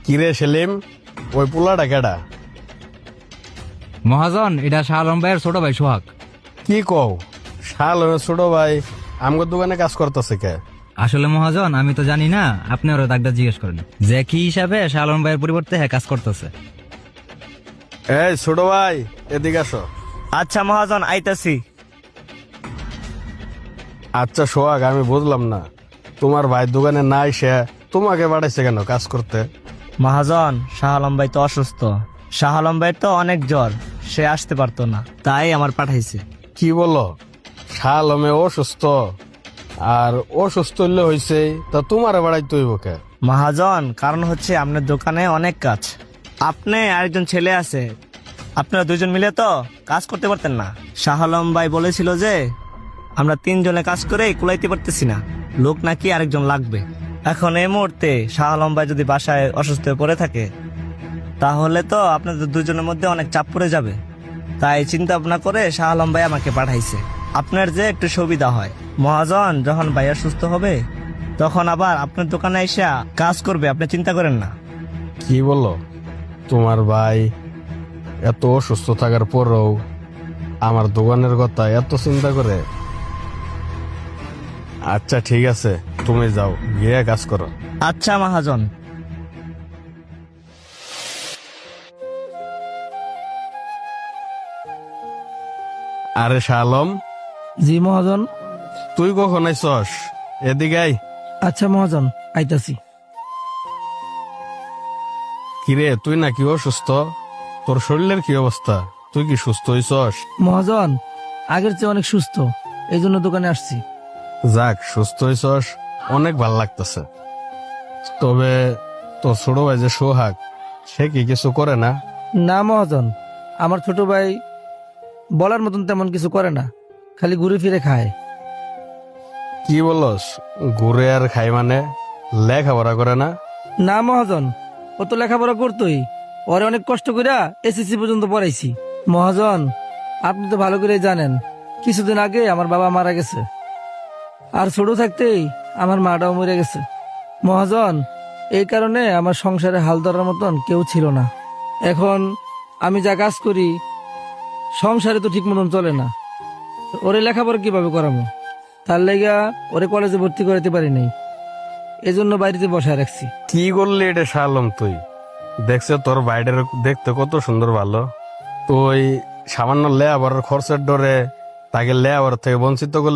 কিরে সেলিম, ওই পোলাটা কেডা? মহাজন, এটা শাহ আলম ভাইয়ের ছোট ভাই সোহাগ। কি কও, শালমের ছোট ভাই আমগো দোকানে কাজ করতেছে কে? আসলে মহাজন, আমি তো জানি না, আপনি ওরা ডাক্তার জিজ্ঞেস করেন যে কি হিসাবে শাহ আলম ভাইয়ের পরিবর্তে হ্যাঁ কাজ করতেছে। এই ছোট ভাই, এদিকে আসো। আচ্ছা মহাজন, আইতাছি। আচ্ছা সোহাগ, আমি বুঝলাম না, তোমার ভাই দোকানে না এসে তোমাকে পাঠাইছে কেন কাজ করতে? মহাজন, শাহ আলম ভাই তো অসুস্থ। শাহ আলম ভাই তো অনেক জ্বর, সে আসতে পারতো না, তাই আমার পাঠাইছে। কি বলো, শালমে অসুস্থ? আর অসুস্থ হইলে হইছে, তা তোমার বাড়াইতে হইব কে? মহাজন, কারণ হচ্ছে আপনার দোকানে অনেক কাজ, আপনি আরেকজন ছেলে আছে, আপনারা দুজন মিলে তো কাজ করতে পারতেন না। শাহ আলম ভাই বলেছিল যে আমরা তিনজনে কাজ করে কুলাইতে পারতেছি না, লোক নাকি আরেকজন লাগবে। এখন এই মুহূর্তে শাহ আলম ভাই যদি বাসায় অসুস্থ হয়ে পড়ে থাকে, তাহলে তো আপনাদের দুজনের মধ্যে অনেক চাপ পড়ে যাবে। তাই চিন্তা ভাবনা করে শাহ আলম ভাই আমাকে পাঠাইছে, আপনার যে একটু সুবিধা হয়। মহাজন, যখন ভাইয়া সুস্থ হবে তখন আবার আপনার দোকানে এসে কাজ করবে, আপনি চিন্তা করেন না। কি বলো, তোমার ভাই এত অসুস্থ থাকার পরেও আমার দোকানের কথা এত চিন্তা করে? আচ্ছা ঠিক আছে, তুমি যাও, গিয়ে কাজ করো। আচ্ছা মহাজন। আরে শালম, জি মহাজন। তুই কখন আইসস? এদিকে আই। আচ্ছা মহাজন, আইতাছি। কিরে, তুই নাকি অসুস্থ? তোর শরীরের কি অবস্থা? তুই কি সুস্থ হইছস? মহাজন, আগের চেয়ে অনেক সুস্থ, এই জন্য দোকানে আসছি। যাক, সুস্থ হইছস, অনেক ভাল লাগতেছে। তবে তোর ছোট ভাই যে সোহাগ, সে কি কিছু করে না? না মহাজন, আমার ছোট ভাই বলার মতন তেমন কিছু করে না, খালি ঘুরে ফিরে খায়। কি বলস, ঘুরে আর খাই মানে? লেখাপড়া করে না? না মহাজন, ও তো লেখাপড়া করতোই, ওরে অনেক কষ্ট করে এসএসসি পর্যন্ত পড়াইছি। মহাজন, আপনি তো ভালো করে জানেন, কিছুদিন আগে আমার বাবা মারা গেছে, আর ছোট থাকতেই আমার মাটাও মরে গেছে। মহাজন, এই কারণে আমার সংসারে হাল ধরার মতন কেউ ছিল না। এখন আমি যা কাজ করি, সংসারে তো ঠিক মতন চলে না, ওরে লেখাপড়া কিভাবে করাবো? তার লেগা ওরে কলেজে ভর্তি করাতে পারি নাই, এজন্য বাড়িতে বসায় রাখছি। কি করলি এটা শালম তুই? দেখছে তোর বাইরের দেখতে কত সুন্দর, ভালো। তুই সামান্য লেয়াবার খরচের ডরে তাকে লেয়াবার থেকে বঞ্চিত করলি।